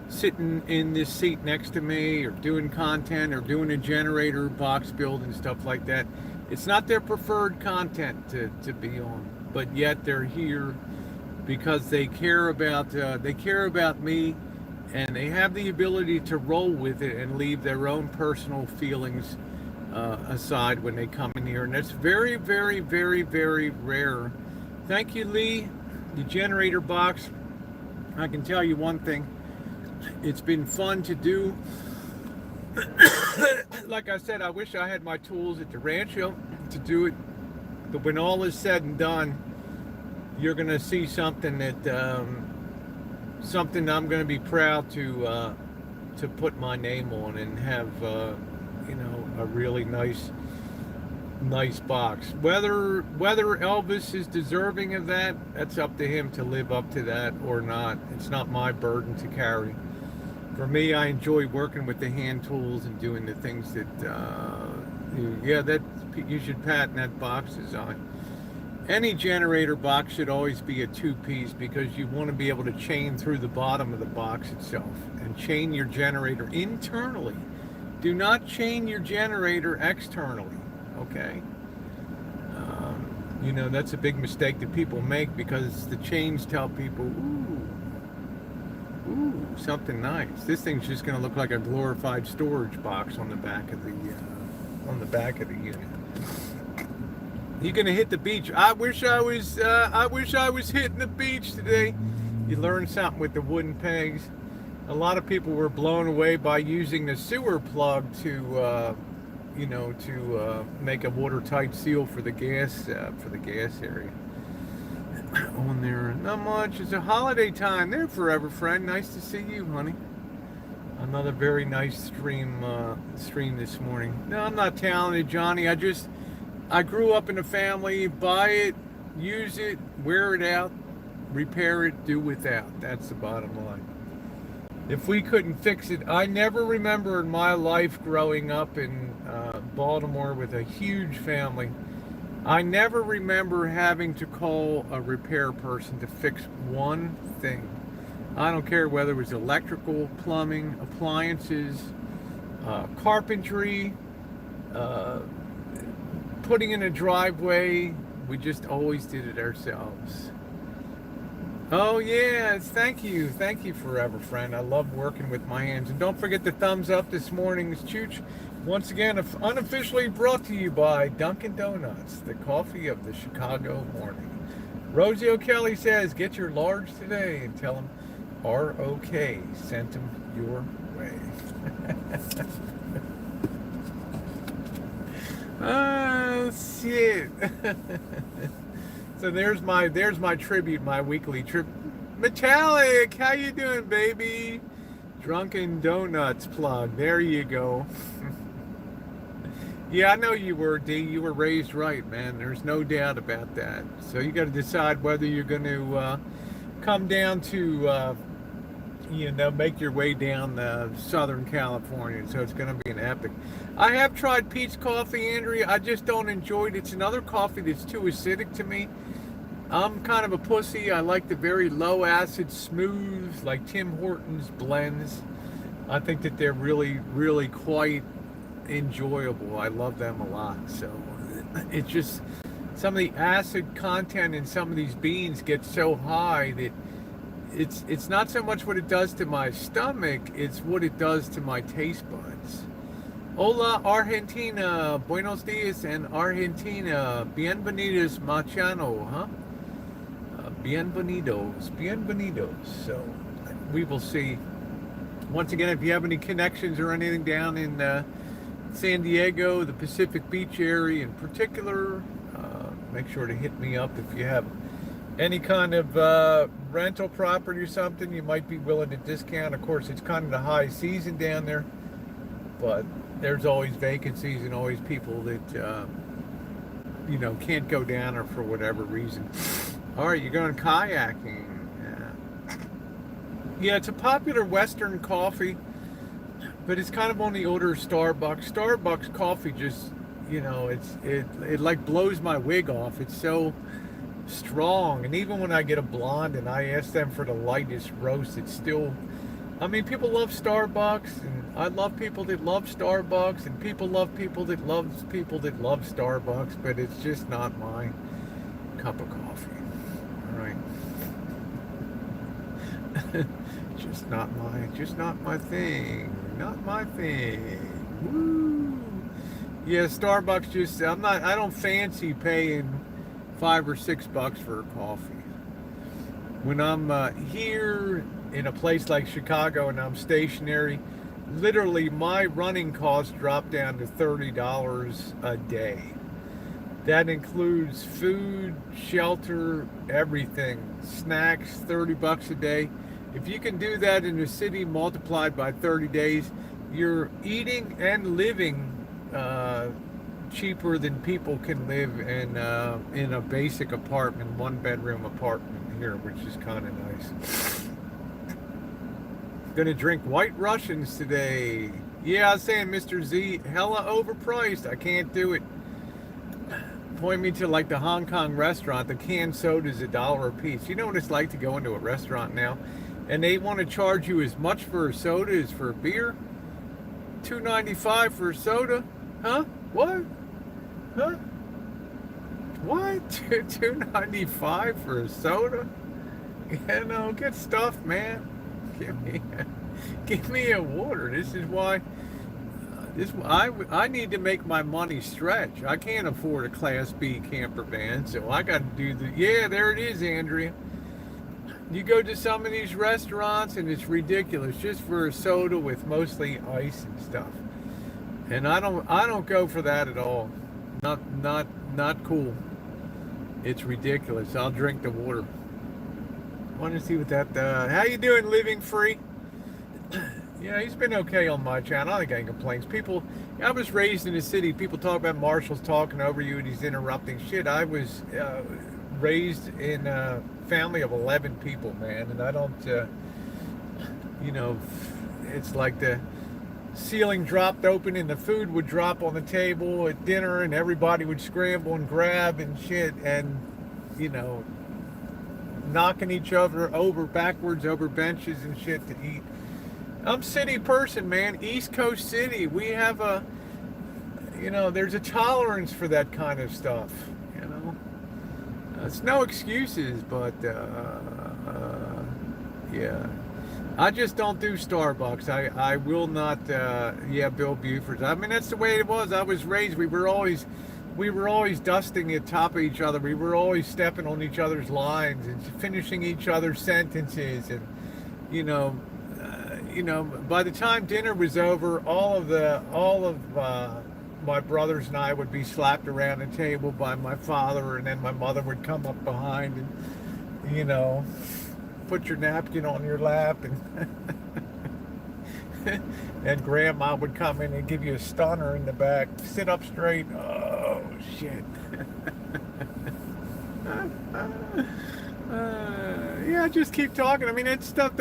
A: sitting in this seat next to me or doing content or doing a generator box build and stuff like that. It's not their preferred content to be on, but yet they're here because they care about me, and they have the ability to roll with it and leave their own personal feelings aside when they come in here, and that's very, very, very, very rare. Thank you, Lee. The generator box. I can tell you one thing. It's been fun to do. Like I said, I wish I had my tools at the Rancho to do it. But when all is said and done, you're going to see something that something I'm going to be proud to put my name on and have a really nice box. Whether Elvis is deserving of that, that's up to him to live up to that or not. It's not my burden to carry. For me, I enjoy working with the hand tools and doing the things that you should patent that box design. Any generator box should always be a two-piece because you want to be able to chain through the bottom of the box itself and chain your generator internally. Do not chain your generator externally, okay? That's a big mistake that people make because the chains tell people, ooh, something nice. This thing's just going to look like a glorified storage box on the back of the unit. You're gonna hit the beach. I wish I was hitting the beach today. You learn something with the wooden pegs. A lot of people were blown away by using the sewer plug to make a watertight seal for the gas area. On there, not much. It's a holiday time. There, forever friend. Nice to see you, honey. Another very nice stream this morning. No, I'm not talented, Johnny. I grew up in a family, buy it, use it, wear it out, repair it, do without. That's the bottom line. If we couldn't fix it, I never remember in my life growing up in Baltimore with a huge family, I never remember having to call a repair person to fix one thing. I don't care whether it was electrical, plumbing, appliances, carpentry, putting in a driveway. We just always did it ourselves. Oh yes, thank you forever friend. I love working with my hands. And don't forget the thumbs up this morning's Chooch. Once again, unofficially brought to you by Dunkin' Donuts, the coffee of the Chicago morning. Rosie O'Kelly says, get your large today and tell them ROK sent them your way. Shit. So there's my tribute, my weekly trip. Metallic, how you doing, baby? Drunken Donuts plug. There you go. Yeah, I know you were, D. You were raised right, man. There's no doubt about that. So you got to decide whether you're going to come down to, make your way down Southern California. So it's going to be an epic. I have tried Pete's Coffee, Andrea. I just don't enjoy it. It's another coffee that's too acidic to me. I'm kind of a pussy. I like the very low acid, smooth, like Tim Hortons blends. I think that they're really, really quite enjoyable. I love them a lot. So it's just some of the acid content in some of these beans gets so high that it's not so much what it does to my stomach, it's what it does to my taste buds. Hola Argentina, buenos dias en Argentina, bienvenidos Machano, huh? Bienvenidos. So we will see. Once again, if you have any connections or anything down in San Diego, the Pacific Beach area in particular, make sure to hit me up. If you have any kind of rental property or something you might be willing to discount. Of course, it's kind of the high season down there, but there's always vacancies and always people that can't go down or for whatever reason. All right, you're going kayaking. Yeah, it's a popular Western coffee, but it's kind of on the order of Starbucks. Starbucks coffee just, it like blows my wig off. It's so strong, and even when I get a blonde and I ask them for the lightest roast, it's still. I mean, people love Starbucks, and I love people that love Starbucks, and people love people that love Starbucks, but it's just not my cup of coffee. All right. just not my thing. Not my thing. Woo. Yeah, Starbucks just, I don't fancy paying $5 or $6 for a coffee. When I'm here in a place like Chicago and I'm stationary, literally my running costs drop down to $30 a day. That includes food, shelter, everything, snacks, $30 a day. If you can do that in a city multiplied by 30 days, you're eating and living cheaper than people can live in a basic apartment, 1-bedroom apartment here, which is kind of nice. Gonna drink White Russians today. Yeah, I was saying, Mr. Z, hella overpriced. I can't do it. Point me to like the Hong Kong restaurant. The canned soda is $1 a piece. You know what it's like to go into a restaurant now, and they want to charge you as much for a soda as for a beer. $2.95 for a soda? Huh? What? Huh? What? $2.95 for a soda? Get stuffed, man. Give me a water. This is why. I need to make my money stretch. I can't afford a Class B camper van, so I got to do the. Yeah, there it is, Andrea. You go to some of these restaurants and it's ridiculous just for a soda with mostly ice and stuff. And I don't go for that at all. Not cool. It's ridiculous. I'll drink the water. I want to see what that. How you doing, Living Free? Yeah, he's been okay on my channel. I don't think any complaints. People, I was raised in a city. People talk about Marshall's talking over you and he's interrupting shit. I was raised in a family of 11 people, man, and I don't. It's like the ceiling dropped open and the food would drop on the table at dinner and everybody would scramble and grab and shit and, knocking each other over backwards over benches and shit to eat. I'm a city person, man. East Coast city. We have there's a tolerance for that kind of stuff, It's no excuses, but, yeah. I just don't do Starbucks. I will not, Bill Buford. I mean, that's the way it was. I was raised. We were always dusting the top of each other. We were always stepping on each other's lines and finishing each other's sentences. And, by the time dinner was over, all of my brothers and I would be slapped around the table by my father, and then my mother would come up behind and, put your napkin on your lap, and and grandma would come in and give you a stunner in the back. Sit up straight. Oh shit. Yeah, just keep talking. I mean, that stuff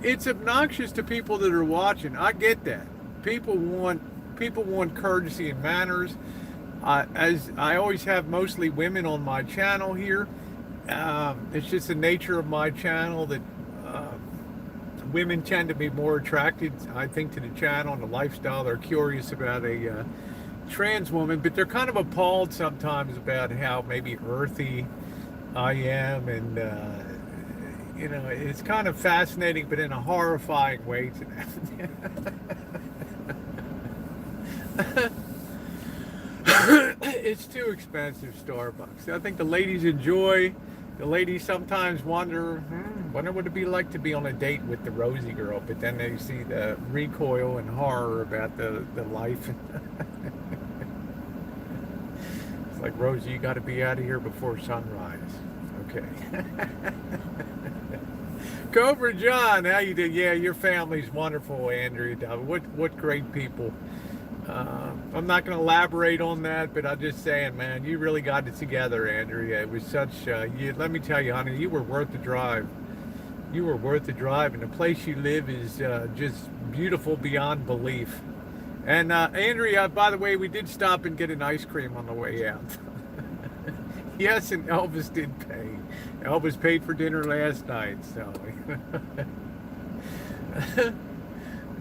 A: it's obnoxious to people that are watching. I get that. People want courtesy and manners. As I always have mostly women on my channel here. It's just the nature of my channel that women tend to be more attracted, I think, to the channel and the lifestyle. They're curious about a trans woman, but they're kind of appalled sometimes about how maybe earthy I am, and it's kind of fascinating, but in a horrifying way to them. It's too expensive, Starbucks. I think the ladies enjoy. The ladies sometimes wonder what it would be like to be on a date with the Rosie girl, but then they see the recoil and horror about the life. It's like, Rosie, you got to be out of here before sunrise. Okay. Cobra John, how you doing? Yeah, your family's wonderful, Andrea. What great people. I'm not going to elaborate on that, but I'm just saying, man, you really got it together, Andrea. It was such, let me tell you, honey, you were worth the drive. You are worth the drive, and the place you live is just beautiful beyond belief. And Andrea, by the way, we did stop and get an ice cream on the way out. Yes, and Elvis did pay. Elvis paid for dinner last night, so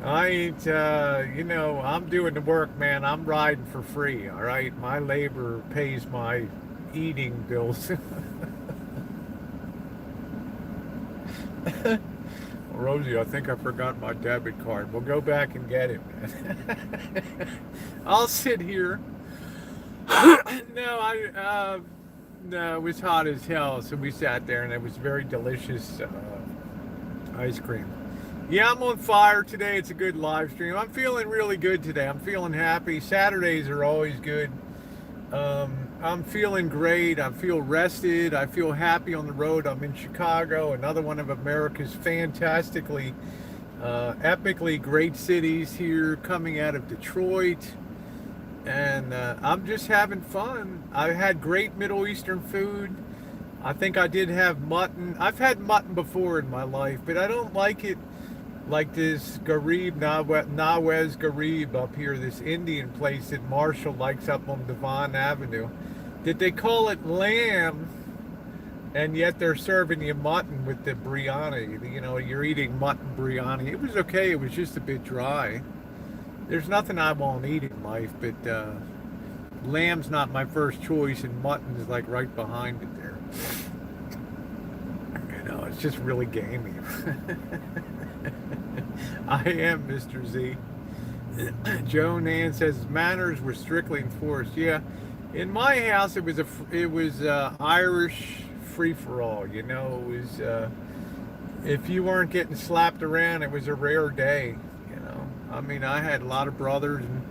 A: I ain't, I'm doing the work, man. I'm riding for free, all right? My labor pays my eating bills. Rosie, I think I forgot my debit card. We'll go back and get it, man. I'll sit here. No, it was hot as hell, so we sat there, and it was very delicious ice cream. Yeah, I'm on fire today. It's a good live stream. I'm feeling really good today. I'm feeling happy. Saturdays are always good. I'm feeling great. I feel rested. I feel happy on the road. I'm in Chicago, another one of America's fantastically, epically great cities here, coming out of Detroit. And I'm just having fun. I had great Middle Eastern food. I think I did have mutton. I've had mutton before in my life, but I don't like it like this Garib, Nawaz Garib up here, this Indian place that Marshall likes up on Devon Avenue. That they call it lamb, and yet they're serving you mutton with the biryani. You know, you're eating mutton biryani. It was okay. It was just a bit dry. There's nothing I won't eat in life, but lamb's not my first choice, and mutton is like right behind it there. You know, it's just really gamey. I am Mr. Z. Joan Ann says manners were strictly enforced. Yeah, in my house it was Irish free for all. You know, it was if you weren't getting slapped around, it was a rare day. I mean, I had a lot of brothers, and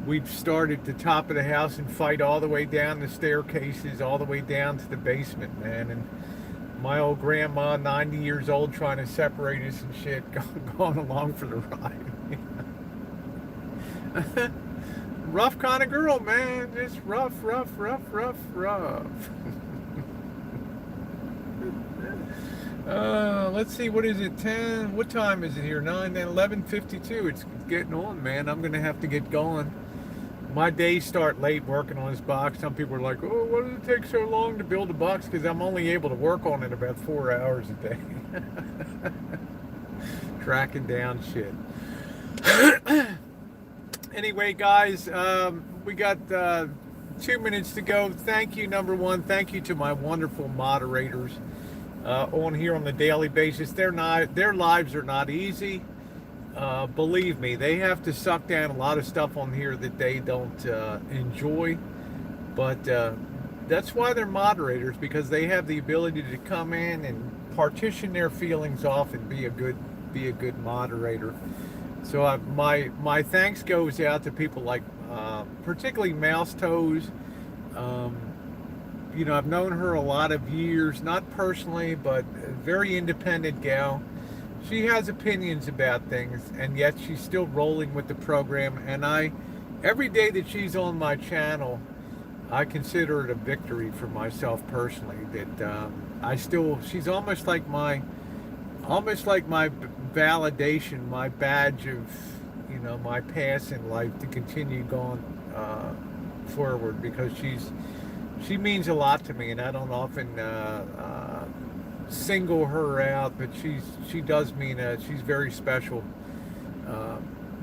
A: we'd start at the top of the house and fight all the way down the staircases, all the way down to the basement, man. And my old grandma, 90 years old, trying to separate us and shit, going along for the ride. Rough kind of girl, man. Just rough. Let's see, what is it, 10, what time is it here, 9, 10, 11:52, it's getting on, man. I'm going to have to get going. My days start late working on this box. Some people are like, oh, why does it take so long to build a box? Because I'm only able to work on it about 4 hours a day. Tracking down shit. Anyway, guys, we got 2 minutes to go. Thank you, number one. Thank you to my wonderful moderators on here on the daily basis. Their lives are not easy. Believe me, they have to suck down a lot of stuff on here that they don't enjoy. But that's why they're moderators, because they have the ability to come in and partition their feelings off and be a good moderator. So my thanks goes out to people like particularly Mouse Toes. You know, I've known her a lot of years, not personally, but a very independent gal. She has opinions about things, and yet she's still rolling with the program. And every day that she's on my channel, I consider it a victory for myself personally. That she's almost like my validation, my badge of, you know, my pass in life to continue going forward, because she means a lot to me, and I don't often single her out, but she does mean she's very special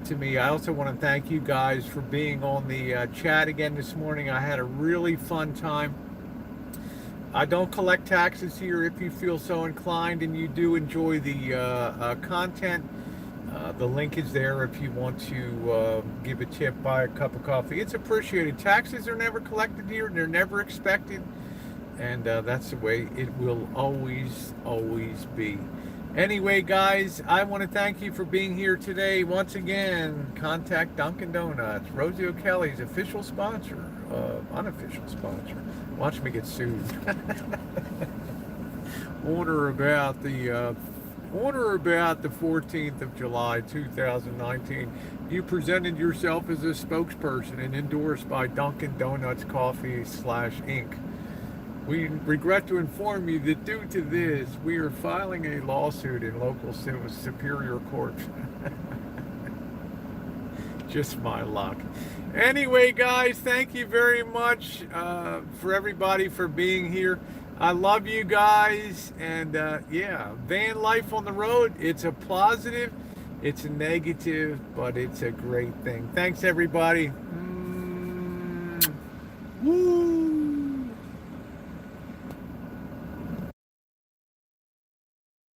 A: to me. I also want to thank you guys for being on the chat again this morning. I had a really fun time. I don't collect taxes here. If you feel so inclined and you do enjoy the content, the link is there if you want to give a tip, buy a cup of coffee. It's appreciated. Taxes are never collected here. They're never expected. And that's the way it will always be. Anyway, guys, I want to thank you for being here today. Once again, contact Dunkin' Donuts, Rosie O'Kelly's official sponsor, unofficial sponsor. Watch me get sued. Order about the 14th of July, 2019. You presented yourself as a spokesperson and endorsed by Dunkin' Donuts Coffee / Inc. We regret to inform you that due to this, we are filing a lawsuit in local superior court. Just my luck. Anyway, guys, thank you very much for everybody for being here. I love you guys. And yeah, van life on the road, it's a positive, it's a negative, but it's a great thing. Thanks, everybody. Woo!